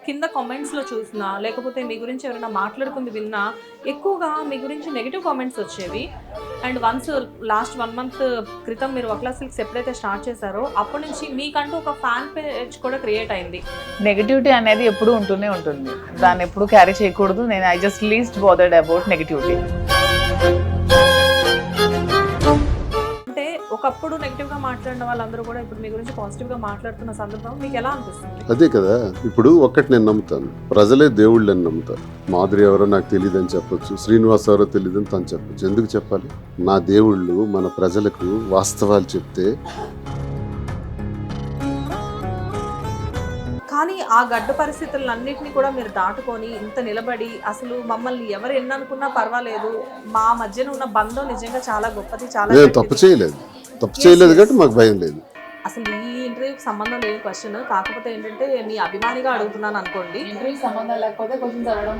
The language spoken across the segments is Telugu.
కింద కామెంట్స్లో చూసినా లేకపోతే మీ గురించి ఎవరైనా మాట్లాడుకుంది విన్నా ఎక్కువగా మీ గురించి నెగిటివ్ కామెంట్స్ వచ్చేవి. అండ్ వన్స్ లాస్ట్ 1 మంత్ క్రితం మీరు వక్లా సిల్క్స్ ఎప్పుడైతే స్టార్ట్ చేశారో అప్పటి నుంచి మీకంటూ ఒక ఫ్యాన్ పేజ్ కూడా క్రియేట్ అయింది. నెగిటివిటీ అనేది ఎప్పుడు ఉంటూనే ఉంటుంది, దాన్ని ఎప్పుడు క్యారీ చేయకూడదు. నేను I just least bothered about negativity. అంటే ఒకప్పుడు నెగిటివ్ గా మాట్లాడిన వాళ్ళందరూ కూడా ఇప్పుడు మీ గురించి పాజిటివ్ గా మాట్లాడుతున్న సందర్భం మీకు ఎలా అనిపిస్తుంది? అదే కదా, ఇప్పుడు ఒక్కటి నేను నమ్ముతాను, ప్రజలే దేవుళ్ళు అని నమ్ముతారు. మాధురి ఎవరో నాకు తెలియదు అని చెప్పొచ్చు, శ్రీనివాస్ ఎవరో తెలియదు అని తను చెప్పొచ్చు. ఎందుకు చెప్పాలి? నా దేవుళ్ళు మన ప్రజలకు వాస్తవాలు చెప్తే. కానీ ఆ గడ్డు పరిస్థితులన్నింటినీ కూడా మీరు దాటుకొని ఇంత నిలబడి అసలు మమ్మల్ని ఎవరు ఎన్ననుకున్నా పర్వాలేదు, మా మధ్యన ఉన్న బంధం నిజంగా చాలా గొప్పది, చాలా నేను తప్పు చేయలేదు కాబట్టి మాకు భయం లేదు. అసలు ఈ ఇంటర్వ్యూకి సంబంధం లేని క్వశ్చన్, కాకపోతే ఏంటంటే మీ అభిమానిగా అడుగుతున్నాను అనుకోండి. ఇంటర్వ్యూ సంబంధం లేకపోతే కొంచెం చదవడం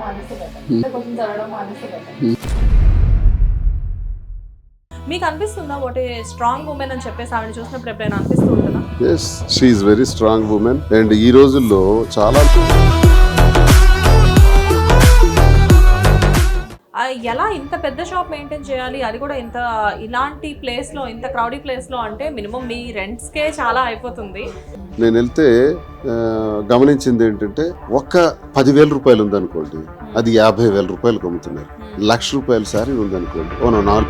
మీకు అనిపిస్తుందా వాట్ ఏ స్ట్రాంగ్ ఉమెన్ అని చెప్పేసి ఆవిడ చూసినప్పుడు ఎప్పుడైనా అనిపిస్తూ ఉంటుందా? yes, she is very strong woman. And ఈ రోజుల్లో చాలా ఎలా ఇంత పెద్ద షాప్ మెయింటైన్ చేయాలి, అది కూడా ఇంత ఇలాంటి ప్లేస్లో, ఇంత క్రౌడీ ప్లేస్లో, అంటే మినిమం మీ రెంట్స్కే చాలా అయిపోతుంది. నేను వెళ్తే గమనించింది ఏంటంటే, ఒక్క 10,000 రూపాయలు ఉందనుకోండి, అది 50,000 రూపాయలకు అమ్ముతున్నారు. 1,00,000 రూపాయల శారీ ఉందనుకోండి, ఓ 4.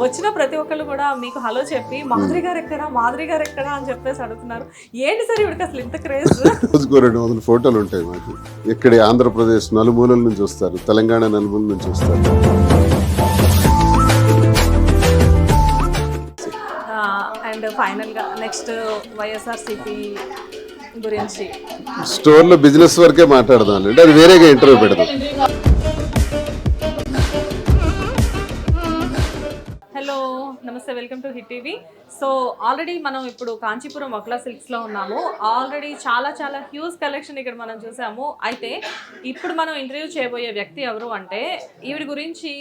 వచ్చిన ప్రతి ఒక్కళ్ళు కూడా మీకు హలో చెప్పి మాధురి గారు ఎక్కడా అని చెప్పేసి అడుగుతున్నారు. ఏంటి సార్ ఇవిడికి అసలు ఇంత క్రేజ్? రోజుకో 200 ఫోటోలు ఉంటాయి మాకు. ఇక్కడ ఆంధ్రప్రదేశ్ నలుమూలల నుంచి వస్తారు, తెలంగాణ నలుమూల నుంచి వస్తారు. అండ్ ఫైనల్గా నెక్స్ట్ వైఎస్ఆర్సీపీ గురించి స్టోర్లో బిజినెస్ వరకే మాట్లాడదాం అంటే అది వేరేగా ఇంటర్వ్యూ పెడదాం. హలో నమస్తే, welcome to hit TV. So already మనం ఇప్పుడు కాంచీపురం వక్లా సిల్క్స్లో ఉన్నాము. ఆల్రెడీ చాలా హ్యూజ్ కలెక్షన్ ఇక్కడ మనం చూసాము. అయితే ఇప్పుడు మనం ఇంటర్వ్యూ చేయబోయే వ్యక్తి ఎవరు అంటే, ఈవిడ గురించి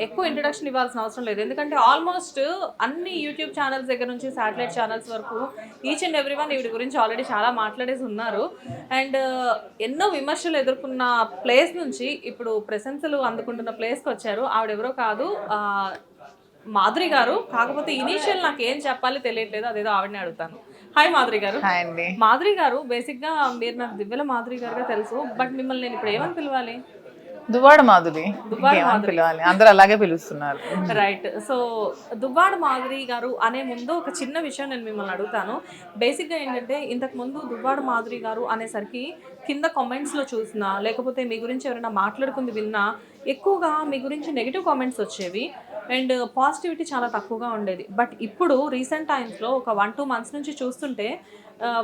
ఎక్కువ ఇంట్రడక్షన్ ఇవ్వాల్సిన అవసరం లేదు. ఎందుకంటే ఆల్మోస్ట్ అన్ని యూట్యూబ్ ఛానల్స్ దగ్గర నుంచి శాటిలైట్ ఛానల్స్ వరకు ఈచ్ అండ్ ఎవ్రీ వన్ ఈవిడ గురించి ఆల్రెడీ చాలా మాట్లాడేసి ఉన్నారు. అండ్ ఎన్నో విమర్శలు ఎదుర్కొన్న ప్లేస్ నుంచి ఇప్పుడు ప్రశంసలు అందుకుంటున్న ప్లేస్కి వచ్చారు. ఆవిడెవరో కాదు, మాధురి గారు. కాకపోతే ఇనీషియల్ నాకు ఏం చెప్పాలి తెలియట్లేదు, అదేదో ఆవిడనే అడుగుతాను. హాయ్ మాధురి గారు. మాధురి గారు, బేసిక్గా మీరు నాకు దివ్యల మాధురి గారుగా తెలుసు, బట్ మిమ్మల్ని నేను ఇప్పుడు ఏమని పిలవాలి? దువ్వాడ మాధురి పిలవాలి, అందరూ అలాగే పిలుస్తున్నారు. రైట్. సో దువ్వాడ మాధురి గారు అనే ముందు ఒక చిన్న విషయం నేను మిమ్మల్ని అడుగుతాను. బేసిక్గా ఏంటంటే, ఇంతకు ముందు దువ్వాడ మాధురి గారు అనేసరికి కింద కామెంట్స్లో చూసినా లేకపోతే మీ గురించి ఎవరైనా మాట్లాడుకుంది విన్నా ఎక్కువగా మీ గురించి నెగిటివ్ కామెంట్స్ వచ్చేవి అండ్ పాజిటివిటీ చాలా తక్కువగా ఉండేది. బట్ ఇప్పుడు రీసెంట్ టైమ్స్లో ఒక 1-2 మంత్స్ నుంచి చూస్తుంటే,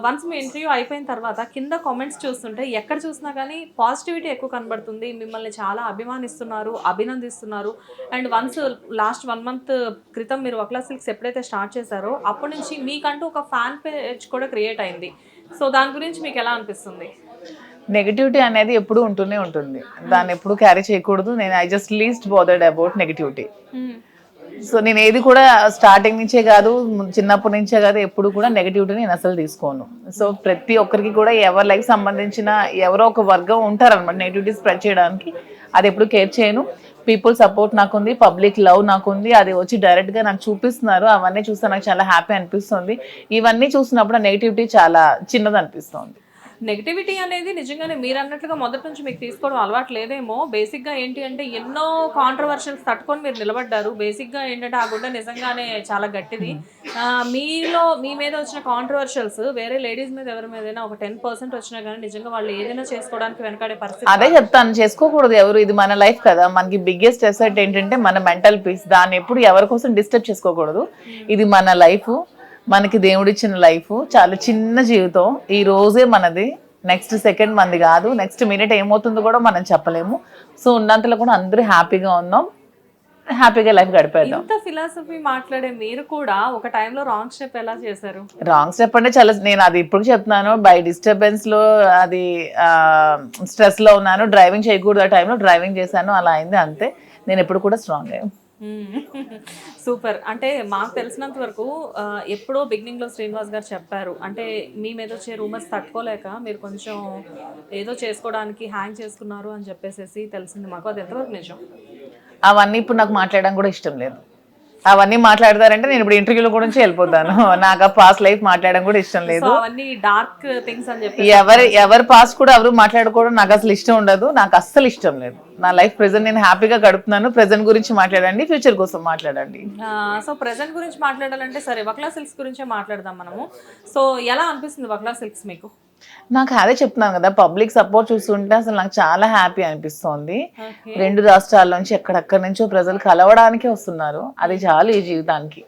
వన్స్ మీ ఇంటర్వ్యూ అయిపోయిన తర్వాత కింద కామెంట్స్ చూస్తుంటే ఎక్కడ చూసినా కానీ పాజిటివిటీ ఎక్కువ కనబడుతుంది. మిమ్మల్ని చాలా అభిమానిస్తున్నారు, అభినందిస్తున్నారు. అండ్ వన్స్ లాస్ట్ 1 మంత్ క్రితం మీరు వక్లా సిల్క్స్ ఎప్పుడైతే స్టార్ట్ చేశారో అప్పటి నుంచి మీకంటూ ఒక ఫ్యాన్ పేజ్ కూడా క్రియేట్ అయింది. సో దాని గురించి మీకు ఎలా అనిపిస్తుంది? నెగిటివిటీ అనేది ఎప్పుడు ఉంటూనే ఉంటుంది, దాన్ని ఎప్పుడు క్యారీ చేయకూడదు. నేను I just least bothered about negativity. So నేను ఏది కూడా స్టార్టింగ్ నుంచే కాదు, చిన్నప్పటి నుంచే కాదు, ఎప్పుడు కూడా నెగిటివిటీని నేను అసలు తీసుకోను. సో ప్రతి ఒక్కరికి కూడా ఎవరి లైఫ్ సంబంధించిన ఎవరో ఒక వర్గం ఉంటారనమాట నెగిటివిటీ స్ప్రెడ్ చేయడానికి. అది ఎప్పుడు కేర్ చేయను. పీపుల్ సపోర్ట్ నాకుంది, పబ్లిక్ లవ్ నాకుంది, అది వచ్చి డైరెక్ట్గా నాకు చూపిస్తున్నారు. అవన్నీ చూస్తే నాకు చాలా హ్యాపీ అనిపిస్తుంది. ఇవన్నీ చూసినప్పుడు నెగిటివిటీ చాలా చిన్నది అనిపిస్తుంది. నెగిటివిటీ అనేది నిజంగానే మీరు అన్నట్లుగా మొదటి నుంచి మీకు తీసుకోవడం అలవాటు లేదేమో. బేసిక్గా ఏంటి అంటే, ఎన్నో కాంట్రవర్షియల్స్ తట్టుకొని మీరు నిలబడ్డారు. బేసిక్గా ఏంటంటే ఆ గుడ్డ నిజంగానే చాలా గట్టిది. మీ మీద వచ్చిన కాంట్రవర్షియల్స్ వేరే లేడీస్ మీద ఎవరి మీదైనా ఒక 10% వచ్చినా కానీ నిజంగా వాళ్ళు ఏదైనా చేసుకోవడానికి వెనకాడే పరిస్థితి. అదే చెప్తాను, చేసుకోకూడదు ఎవరు. ఇది మన లైఫ్ కదా, మనకి బిగ్గెస్ట్ అసెట్ ఏంటంటే మన మెంటల్ పీస్. దాన్ని ఎప్పుడు ఎవరి కోసం డిస్టర్బ్ చేసుకోకూడదు. ఇది మన లైఫ్, మనకి దేవుడిచ్చిన లైఫ్, చాలా చిన్న జీవితం. ఈ రోజే మనది, నెక్స్ట్ సెకండ్ మనది కాదు, నెక్స్ట్ మినిట్ ఏమవుతుందో కూడా మనం చెప్పలేము. సో ఉన్నంతలో కూడా అందరూ హ్యాపీగా ఉన్నాం, హ్యాపీగా లైఫ్ గడిపేద్దాం. ఇంత ఫిలాసఫీ మాట్లాడే మీరు కూడా ఒక టైంలో రాంగ్ స్టెప్ ఎలా చేశారు? రాంగ్ స్టెప్ అంటే చాలా, నేను అది ఇప్పుడు చెప్తున్నాను, బై డిస్టర్బెన్స్ లో, అది స్ట్రెస్ లో ఉన్నాను, డ్రైవింగ్ చేయకూడదు ఆ టైంలో డ్రైవింగ్ చేశాను, అలా అయింది అంతే. నేను ఎప్పుడు కూడా స్ట్రాంగ్. సూపర్. అంటే మాకు తెలిసినంత వరకు ఎప్పుడో బిగినింగ్లో శ్రీనివాస్ గారు చెప్పారు, అంటే మీ మీద వచ్చే రూమర్స్ తట్టుకోలేక మీరు కొంచెం ఏదో చేసుకోవడానికి హ్యాంగ్ చేసుకున్నారు అని చెప్పేసి తెలిసింది మాకు. అది ఎంతవరకు నిజం? అవన్నీ ఇప్పుడు నాకు మాట్లాడడం కూడా ఇష్టం లేదు. అవన్నీ మాట్లాడతారంటే నేను ఇప్పుడు ఇంటర్వ్యూలో గురించి వెళ్ళిపోతాను. నాకు ఆ పాస్ట్ లైఫ్ మాట్లాడడం కూడా ఇష్టం లేదు. అవన్నీ డార్క్ థింగ్స్ అని చెప్పి ఎవరి పాస్ట్ కూడా ఎవరు మాట్లాడుకోవడం నాకు అసలు ఇష్టం ఉండదు. నాకు అస్సలు ఇష్టం లేదు. నా లైఫ్ ప్రెజెంట్ నేను హ్యాపీగా గడుపుతున్నాను. ప్రెజెంట్ గురించి మాట్లాడండి, ఫ్యూచర్ కోసం మాట్లాడండి. సో ప్రెజెంట్ గురించి మాట్లాడాలంటే సరే వక్లా సిల్క్స్ గురించే మాట్లాడదాం మనము. సో ఎలా అనిపిస్తుంది వక్లా సిల్క్స్ మీకు? నాకు అదే చెప్తున్నాను కదా, పబ్లిక్ సపోర్ట్ చూస్తుంటే అసలు నాకు చాలా హ్యాపీ అనిపిస్తోంది. 2 రాష్ట్రాల నుంచి ఎక్కడెక్కడి నుంచో ప్రజలు కలవడానికే వస్తున్నారు. అది చాలు ఈ జీవితానికి.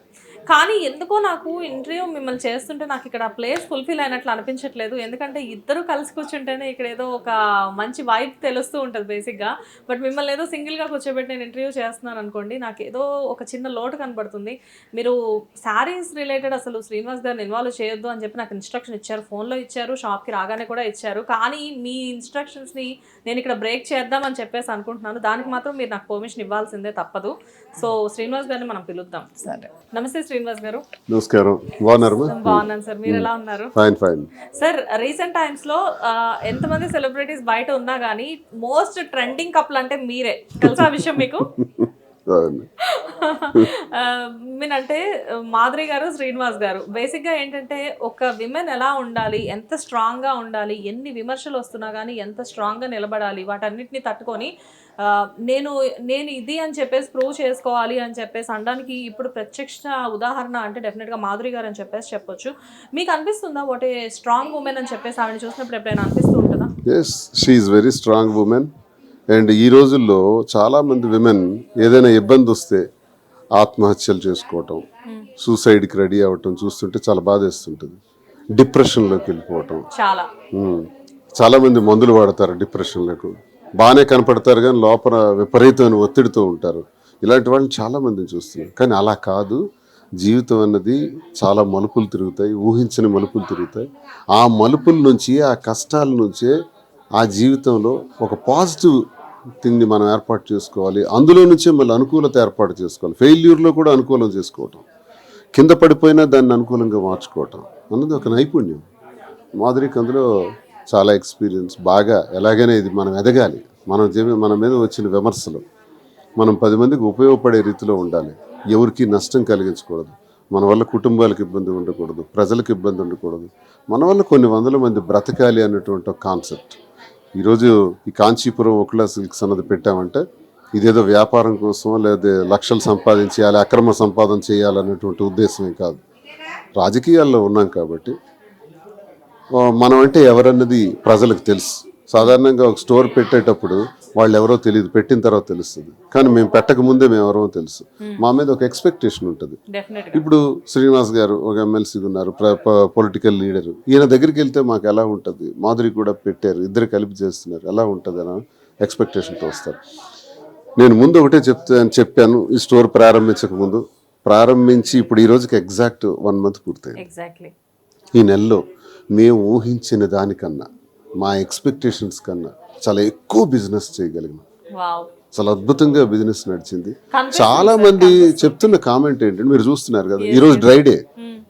కానీ ఎందుకో నాకు ఇంటర్వ్యూ మిమ్మల్ని చేస్తుంటే నాకు ఇక్కడ ప్లేస్ ఫుల్ఫిల్ అయినట్లు అనిపించట్లేదు. ఎందుకంటే ఇద్దరు కలిసి కూర్చుంటేనే ఇక్కడ ఏదో ఒక మంచి వైబ్ తెలుస్తూ ఉంటుంది బేసిక్గా. బట్ మిమ్మల్ని ఏదో సింగిల్గా కూర్చోబెట్టి నేను ఇంటర్వ్యూ చేస్తున్నాను అనుకోండి, నాకు ఏదో ఒక చిన్న లోటు కనబడుతుంది. మీరు శారీస్ రిలేటెడ్ అసలు శ్రీనివాస్ గారిని ఇన్వాల్వ్ చేయొద్దు అని చెప్పి నాకు ఇన్స్ట్రక్షన్ ఇచ్చారు, ఫోన్లో ఇచ్చారు, షాప్కి రాగానే కూడా ఇచ్చారు. కానీ మీ ఇన్స్ట్రక్షన్స్ని నేను ఇక్కడ బ్రేక్ చేద్దామని చెప్పేసి అనుకుంటున్నాను. దానికి మాత్రం మీరు నాకు పర్మిషన్ ఇవ్వాల్సిందే, తప్పదు. సో శ్రీనివాస్ గారిని మనం పిలుద్దాం. సరే, నమస్తే శ్రీనివాస్ గారు. నమస్కారం. బాగున్నారు? బాగున్నాను సార్, మీరు ఎలా ఉన్నారు? Fine fine sir, recent times లో ఎంతమంది సెలబ్రిటీస్ బయట ఉన్నా గానీ మోస్ట్ ట్రెండింగ్ కపుల్ అంటే మీరే. తెలుసా విషయం మీకు? మీనంటే మాధురి గారు, శ్రీనివాస్ గారు. బేసిక్గా ఏంటంటే ఒక విమెన్ ఎలా ఉండాలి, ఎంత స్ట్రాంగ్గా ఉండాలి, ఎన్ని విమర్శలు వస్తున్నా కానీ ఎంత స్ట్రాంగ్గా నిలబడాలి, వాటన్నిటిని తట్టుకొని నేను ఇది అని చెప్పేసి ప్రూవ్ చేసుకోవాలి అని చెప్పేసి అనడానికి ఇప్పుడు ప్రత్యక్ష ఉదాహరణ అంటే డెఫినెట్గా మాధురి గారు అని చెప్పేసి చెప్పొచ్చు. మీకు అనిపిస్తుందా వాట్ ఏ స్ట్రాంగ్ ఉమెన్ అని చెప్పేసి ఆవిడ చూసినప్పుడు ఎప్పుడైనా అనిపిస్తూ ఉంటుందా? Yes, she is very strong woman. And ఈ రోజుల్లో చాలామంది విమెన్ ఏదైనా ఇబ్బంది వస్తే ఆత్మహత్యలు చేసుకోవటం, సూసైడ్కి రెడీ అవ్వటం చూస్తుంటే చాలా బాధేస్తుంటుంది. డిప్రెషన్లోకి వెళ్ళిపోవటం, చాలామంది మందులు వాడతారు డిప్రెషన్లకు. బాగానే కనపడతారు కానీ లోపల విపరీతమైన ఒత్తిడితో ఉంటారు. ఇలాంటి వాళ్ళని చాలామందిని చూస్తున్నారు. కానీ అలా కాదు, జీవితం అన్నది చాలా మలుపులు తిరుగుతాయి, ఊహించని మలుపులు తిరుగుతాయి. ఆ మలుపుల నుంచి, ఆ కష్టాల నుంచే ఆ జీవితంలో ఒక పాజిటివ్ థింగ్ని మనం ఏర్పాటు చేసుకోవాలి. అందులో నుంచే మళ్ళీ అనుకూలత ఏర్పాటు చేసుకోవాలి. ఫెయిల్యూర్లో కూడా అనుకూలం చేసుకోవటం, కింద పడిపోయినా దాన్ని అనుకూలంగా మార్చుకోవటం అన్నది ఒక నైపుణ్యం. మాధురికి అందులో చాలా ఎక్స్పీరియన్స్. బాగా ఎలాగైనా ఇది మనం ఎదగాలి, మన మీద వచ్చిన విమర్శలు మనం 10 మందికి ఉపయోగపడే రీతిలో ఉండాలి. ఎవరికి నష్టం కలిగించకూడదు. మన వల్ల కుటుంబాలకు ఇబ్బంది ఉండకూడదు, ప్రజలకు ఇబ్బంది ఉండకూడదు. మన వల్ల కొన్ని వందల మంది బ్రతకాలి అన్నటువంటి ఒక కాన్సెప్ట్. ఈరోజు ఈ కాంచీపురం వక్లా సిల్క్స్ అన్నది పెట్టామంటే ఇదేదో వ్యాపారం కోసం లేదా లక్షలు సంపాదించేయాలి, అక్రమ సంపాదన చేయాలనేటువంటి ఉద్దేశమే కాదు. రాజకీయాల్లో ఉన్నాం కాబట్టి మనం అంటే ఎవరన్నది ప్రజలకు తెలుసు. సాధారణంగా ఒక స్టోర్ పెట్టేటప్పుడు వాళ్ళు ఎవరో తెలియదు, పెట్టిన తర్వాత తెలుస్తుంది. కానీ మేము పెట్టక ముందే మేము ఎవరో తెలుసు. మా మీద ఒక ఎక్స్పెక్టేషన్ ఉంటుంది. ఇప్పుడు శ్రీనివాస్ గారు ఒక ఎమ్మెల్సీ ఉన్నారు, పొలిటికల్ లీడరు. ఈయన దగ్గరికి వెళ్తే మాకు ఎలా ఉంటుంది, మాధురి కూడా పెట్టారు, ఇద్దరు కలిపి చేస్తున్నారు, ఎలా ఉంటుంది అని ఎక్స్పెక్టేషన్తో వస్తారు. నేను ముందు ఒకటే చెప్పాను, ఈ స్టోర్ ప్రారంభించక ముందు. ప్రారంభించి ఇప్పుడు ఈ రోజుకి ఎగ్జాక్ట్ 1 మంత్ పూర్తయింది. ఈ నెలలో మేము ఊహించిన దానికన్నా, మా ఎక్స్పెక్టేషన్స్ కన్నా చాలా ఎక్కువ బిజినెస్ చేయగలిగినాం. చాలా అద్భుతంగా బిజినెస్ నడిచింది. చాలా మంది చెప్తున్న కామెంట్ ఏంటంటే, మీరు చూస్తున్నారు కదా, ఈరోజు డ్రై డే.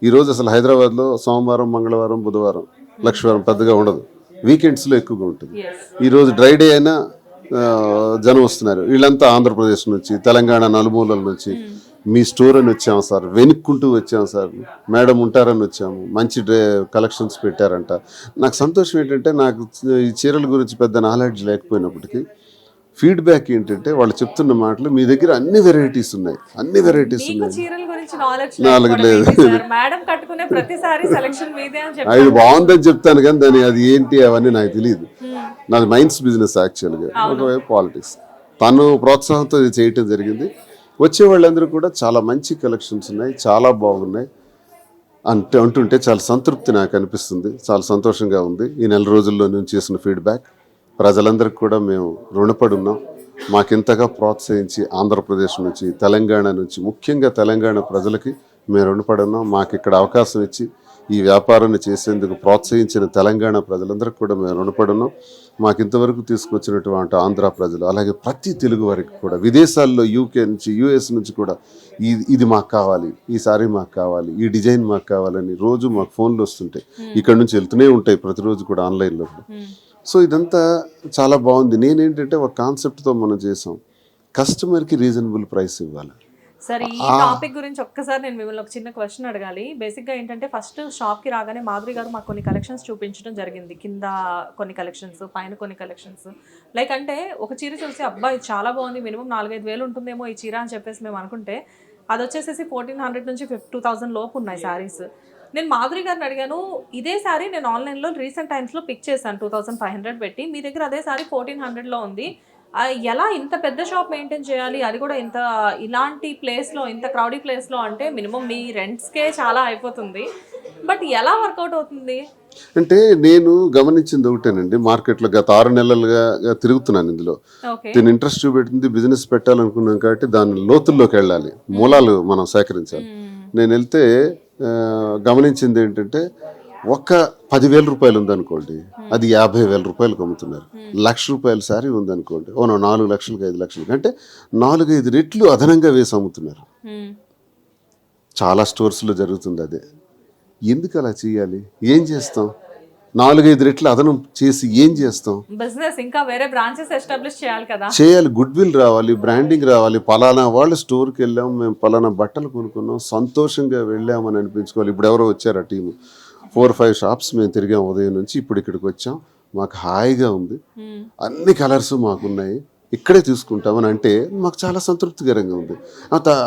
ఈరోజు అసలు హైదరాబాద్లో సోమవారం, మంగళవారం, బుధవారం, లక్షవారం పెద్దగా ఉండదు, వీకెండ్స్లో ఎక్కువగా ఉంటుంది. ఈరోజు డ్రై డే అయినా జనం వస్తున్నారు. వీళ్ళంతా ఆంధ్రప్రదేశ్ నుంచి, తెలంగాణ నలుమూలల నుంచి. మీ స్టోర్ అని వచ్చాము సార్, వెనుక్కుంటూ వచ్చాము సార్, మేడం ఉంటారని వచ్చాము, మంచి కలెక్షన్స్ పెట్టారంట. నాకు సంతోషం ఏంటంటే, నాకు ఈ చీరల గురించి పెద్ద నాలెడ్జ్ లేకపోయినప్పటికీ ఫీడ్బ్యాక్ ఏంటంటే, వాళ్ళు చెప్తున్న మాటలు, మీ దగ్గర అన్ని వెరైటీస్ ఉన్నాయి, అన్ని వెరైటీస్ ఉన్నాయి. నాలుగు లేదు, అది బాగుందని చెప్తాను కానీ దాని అది ఏంటి అవన్నీ నాకు తెలియదు. నాది మైన్స్ బిజినెస్ యాక్చువల్గా, ఒకవైపు పాలిటిక్స్. తను ప్రోత్సాహంతో ఇది చేయటం జరిగింది. వచ్చే వాళ్ళందరూ కూడా చాలా మంచి కలెక్షన్స్ ఉన్నాయి, చాలా బాగున్నాయి అంటుంటే చాలా సంతృప్తి నాకు అనిపిస్తుంది. చాలా సంతోషంగా ఉంది. ఈ నెల రోజుల్లో నుంచి చేసిన ఫీడ్బ్యాక్ ప్రజలందరికీ కూడా మేము రుణపడి ఉన్నాం. మాకింతగా ప్రోత్సహించి ఆంధ్రప్రదేశ్ నుంచి, తెలంగాణ నుంచి, ముఖ్యంగా తెలంగాణ ప్రజలకి మేము రుణపడి ఉన్నాం. మాకు ఇక్కడ అవకాశం ఇచ్చి ఈ వ్యాపారాన్ని చేసేందుకు ప్రోత్సహించిన తెలంగాణ ప్రజలందరికీ కూడా మేము రుణపడి ఉన్నాం. మాకు ఇంతవరకు తీసుకొచ్చినటువంటి ఆంధ్ర ప్రజలు, అలాగే ప్రతి తెలుగు వారికి కూడా, విదేశాల్లో యూకే నుంచి యుఎస్ నుంచి కూడా ఇది మాకు కావాలి, ఈ సారీ మాకు కావాలి, ఈ డిజైన్ మాకు కావాలని రోజు మాకు ఫోన్లు వస్తుంటాయి. ఇక్కడ నుంచి వెళ్తూనే ఉంటాయి ప్రతిరోజు కూడా ఆన్లైన్లో. సో ఇదంతా చాలా బాగుంది. నేనేంటంటే ఒక కాన్సెప్ట్తో మనం చేసాం, కస్టమర్కి రీజనబుల్ ప్రైస్ ఇవ్వాలి. సరే, ఈ టాపిక్ గురించి ఒక్కసారి నేను మిమ్మల్ని ఒక చిన్న క్వశ్చన్ అడగాలి. బేసిక్గా ఏంటంటే ఫస్ట్ షాప్కి రాగానే మాధురి గారు మాకు కొన్ని కలెక్షన్స్ చూపించడం జరిగింది. కింద కొన్ని కలెక్షన్స్, పైన కొన్ని కలెక్షన్స్. లైక్ అంటే ఒక చీర చూసి అబ్బాయి చాలా బాగుంది, మినిమం 4-5 వేలు ఉంటుందేమో ఈ చీర అని చెప్పేసి మేము అనుకుంటే అది వచ్చేసేసి 1400 నుంచి 2000 లోపు ఉన్నాయి శారీస్. నేను మాధురి గారిని అడిగాను, ఇదే శారీ నేను ఆన్లైన్లో రీసెంట్ టైమ్స్లో పిక్ చేశాను 2500 పెట్టి, మీ దగ్గర అదే శారీ 1400లో ఉంది. ఎలా ఇంత పెద్ద షాప్ మెయింటైన్ చేయాలి, అది కూడా ఇంత ఇలాంటి ప్లేస్లో, ఇంత క్రౌడీ ప్లేస్లో? అంటే మినిమం మీ రెంట్స్కే చాలా అయిపోతుంది, బట్ ఎలా వర్కౌట్ అవుతుంది? అంటే నేను గమనించింది ఒకటేనండి, మార్కెట్లో గత 6 నెలలుగా తిరుగుతున్నాను ఇందులో. నేను ఇంట్రెస్ట్ చూపెట్టింది బిజినెస్ పెట్టాలనుకున్నాను కాబట్టి దాని లోతుల్లోకి వెళ్ళాలి, మూలాలు మనం సేకరించాలి. నేను వెళ్తే గమనించింది ఏంటంటే, ఒక్క 10,000 రూపాయలు ఉందనుకోండి, అది 50,000 రూపాయలకు అమ్ముతున్నారు. 1,00,000 రూపాయల శారీ ఉందనుకోండి, 4 లక్షలకి 5 లక్షలకి, అంటే 4-5 రెట్లు అదనంగా వేసి అమ్ముతున్నారు. చాలా స్టోర్స్లో జరుగుతుంది అదే. ఎందుకు అలా చేయాలి? ఏం చేస్తాం? 4-5 రెట్లు అదనం చేసి ఏం చేస్తాం? బిజినెస్ ఇంకా వేరే బ్రాంచెస్ ఎస్టాబ్లిష్ చేయాలి కదా. చేయాలి, గుడ్ విల్ రావాలి, బ్రాండింగ్ రావాలి. పలానా వాళ్ళు స్టోర్కి వెళ్ళాం, మేము పలానా బట్టలు కొనుక్కున్నాం, సంతోషంగా వెళ్ళామని అనిపించుకోవాలి. ఇప్పుడు ఎవరో వచ్చారు ఆ టీము, 4-5 షాప్స్ మేము తిరిగాం ఉదయం నుంచి, ఇప్పుడు ఇక్కడికి వచ్చాం, మాకు హాయిగా ఉంది, అన్ని కలర్స్ మాకున్నాయి, ఇక్కడే తీసుకుంటామని అంటే మాకు చాలా సంతృప్తికరంగా ఉంది.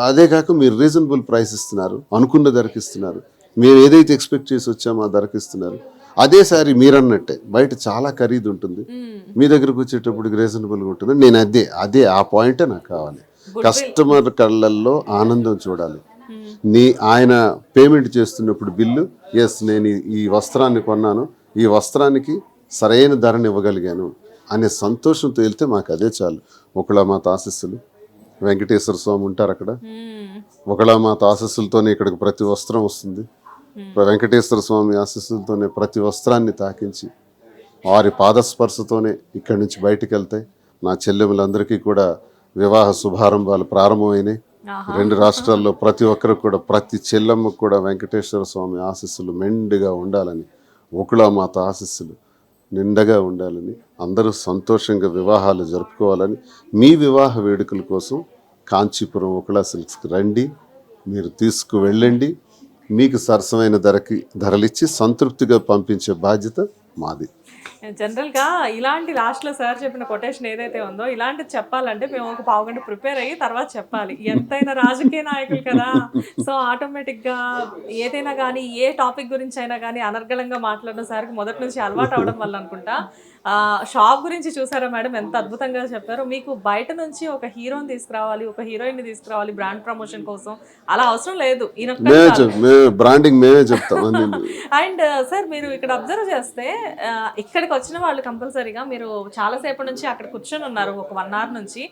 అదే కాక మీరు రీజనబుల్ ప్రైస్ ఇస్తున్నారు, అనుకున్న ధరకి ఇస్తున్నారు, మేము ఏదైతే ఎక్స్పెక్ట్ చేసి వచ్చామో ఆ ధరకి ఇస్తున్నారు. అదే సారి మీరన్నట్టే బయట చాలా ఖరీదు ఉంటుంది, మీ దగ్గరకు వచ్చేటప్పటికి రీజనబుల్గా ఉంటుంది. నేను అదే ఆ పాయింటే నాకు కావాలి. కస్టమర్ కళ్ళల్లో ఆనందం చూడాలి. ఆయన పేమెంట్ చేస్తున్నప్పుడు బిల్లు, ఎస్ నేను ఈ వస్త్రాన్ని కొన్నాను, ఈ వస్త్రానికి సరైన ధరను ఇవ్వగలిగాను అనే సంతోషంతో వెళ్తే మాకు అదే చాలు. ఒకళమాత ఆశీస్సులు, వెంకటేశ్వర స్వామి ఉంటారు అక్కడ, ఒకళమాత ఆశీస్సులతోనే ఇక్కడికి ప్రతి వస్త్రం వస్తుంది. వెంకటేశ్వర స్వామి ఆశీస్సులతోనే ప్రతి వస్త్రాన్ని తాకించి వారి పాదస్పర్శతోనే ఇక్కడి నుంచి బయటికి వెళ్తాయి. నా చెల్లెములందరికీ కూడా వివాహ శుభారంభాలు ప్రారంభమైనాయి. 2 రాష్ట్రాల్లో ప్రతి ఒక్కరికి కూడా, ప్రతి చెల్లెమ్మకు కూడా వెంకటేశ్వర స్వామి ఆశీస్సులు మెండుగా ఉండాలని, ఒకళమాత ఆశీస్సులు నిండగా ఉండాలని, అందరూ సంతోషంగా వివాహాలు జరుపుకోవాలని, మీ వివాహ వేడుకల కోసం కాంచీపురం ఒకళ సిల్క్స్కి రండి, మీరు తీసుకువెళ్ళండి, మీకు సరసమైన ధరలిచ్చి సంతృప్తిగా పంపించే బాధ్యత మాది. జనరల్గా ఇలాంటి లాస్ట్లో సార్ చెప్పిన కొటేషన్ ఏదైతే ఉందో, ఇలాంటిది చెప్పాలంటే మేము ఒక పావుగంట ప్రిపేర్ అయ్యి తర్వాత చెప్పాలి. ఎంతైనా రాజకీయ నాయకులు కదా, సో ఆటోమేటిక్గా ఏదైనా కానీ, ఏ టాపిక్ గురించి అయినా కానీ అనర్గళంగా మాట్లాడడం సార్కి మొదటి నుంచి అలవాటు అవడం వల్ల అనుకుంటా. షాప్ గురించి చూసారా మేడం, ఎంత అద్భుతంగా చెప్పారు. మీకు బయట నుంచి ఒక హీరోని తీసుకురావాలి, ఒక హీరోయిన్ని తీసుకురావాలి బ్రాండ్ ప్రమోషన్ కోసం, అలా అవసరం లేదు. బ్రాండింగ్ మేమే చెప్తాం. అండ్ సార్ మీరు ఇక్కడ అబ్జర్వ్ చేస్తే, ఇక్కడికి వచ్చిన వాళ్ళు కంపల్సరీగా, మీరు చాలాసేపటి నుంచి అక్కడ కూర్చొని ఉన్నారు, ఒక 1 hour నుంచి.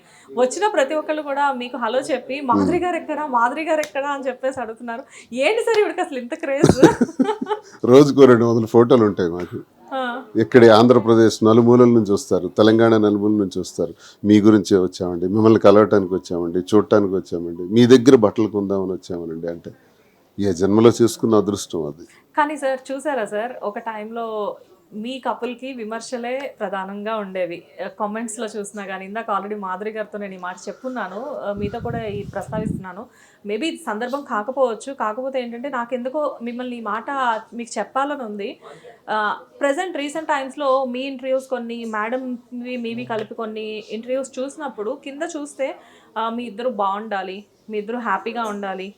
వచ్చిన ప్రతి ఒక్కళ్ళు కూడా మీకు హలో చెప్పి, మాధురి గారు ఎక్కడా, మాధురి గారు ఎక్కడా అని చెప్పేసి అడుగుతున్నారు. ఏంటి సార్ ఇవిడికి అసలు ఇంత క్రేజ్? రోజుకో 200 ఫోటోలు ఉంటాయి మాకు. ఇక్కడే ఆంధ్రప్రదేశ్ నలుమూలల నుంచి వస్తారు, తెలంగాణ నలుమూలల నుంచి వస్తారు. మీ గురించే వచ్చామండి, మిమ్మల్ని కలవటానికి వచ్చామండి, చూడటానికి వచ్చామండి, మీ దగ్గర బట్టలు కొందామని వచ్చామనండి. అంటే ఏ జన్మలో చేసుకున్న అదృష్టం అది. కానీ సార్ చూసారా సార్, ఒక టైంలో మీ కపుల్కి విమర్శలే ప్రధానంగా ఉండేవి కామెంట్స్లో చూసినా కానీ. ఇందాక ఆల్రెడీ మాధురి గారితో నేను ఈ మాట చెప్పున్నాను, మీతో కూడా ఈ ప్రస్తావిస్తున్నాను. మేబీ ఇది సందర్భం కాకపోవచ్చు, కాకపోతే ఏంటంటే నాకెందుకో మిమ్మల్ని ఈ మాట మీకు చెప్పాలని ఉంది. ప్రజెంట్ రీసెంట్ టైమ్స్లో మీ ఇంటర్వ్యూస్, కొన్ని మేడం మీవి కలిపి కొన్ని ఇంటర్వ్యూస్ చూసినప్పుడు కింద చూస్తే మీ ఇద్దరు బాగుండాలి, మీ ఇద్దరు హ్యాపీగా ఉండాలి,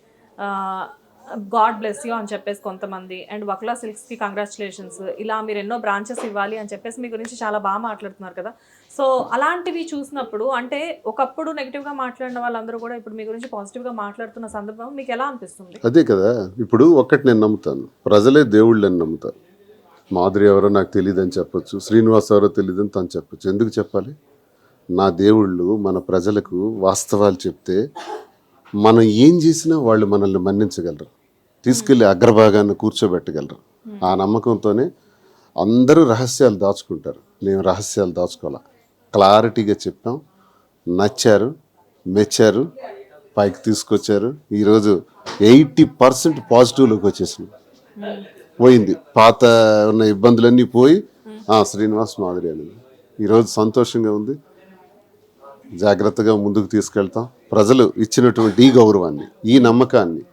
గాడ్ బ్లెస్ యూ అని చెప్పేసి కొంతమంది, అండ్ వక్లా సిల్క్స్కి కంగ్రాచులేషన్స్, ఇలా మీరు ఎన్నో బ్రాంచెస్ ఇవ్వాలి అని చెప్పేసి మీ గురించి చాలా బాగా మాట్లాడుతున్నారు కదా. సో అలాంటివి చూసినప్పుడు, అంటే ఒకప్పుడు నెగిటివ్గా మాట్లాడిన వాళ్ళందరూ కూడా ఇప్పుడు మీ గురించి పాజిటివ్గా మాట్లాడుతున్న సందర్భం మీకు ఎలా అనిపిస్తుంది? అదే కదా, ఇప్పుడు ఒక్కటి నేను నమ్ముతాను, ప్రజలే దేవుళ్ళని నమ్ముతారు. మాధురి ఎవరో నాకు తెలియదని చెప్పొచ్చు, శ్రీనివాస్ ఎవరో తెలియదని తను చెప్పొచ్చు. ఎందుకు చెప్పాలి? నా దేవుళ్ళు మన ప్రజలకు వాస్తవాలు చెప్తే మనం ఏం చేసినా వాళ్ళు మనల్ని మన్నించగలరు. తీసుకెళ్లి అగ్రభాగాన్ని కూర్చోబెట్టగలరు. ఆ నమ్మకంతోనే అందరూ రహస్యాలు దాచుకుంటారు. నేను రహస్యాలు దాచుకోవాలా, క్లారిటీగా చెప్పాం, నచ్చారు, మెచ్చారు, పైకి తీసుకొచ్చారు. ఈరోజు 80% పాజిటివ్లోకి వచ్చేసింది, పోయింది. పాత ఉన్న ఇబ్బందులన్నీ పోయి శ్రీనివాస్ మాదిరి అని ఈరోజు సంతోషంగా ఉంది. జాగ్రత్తగా ముందుకు తీసుకెళ్తాం. ప్రజలు ఇచ్చినటువంటి ఈ గౌరవాన్ని, ఈ నమ్మకాన్ని,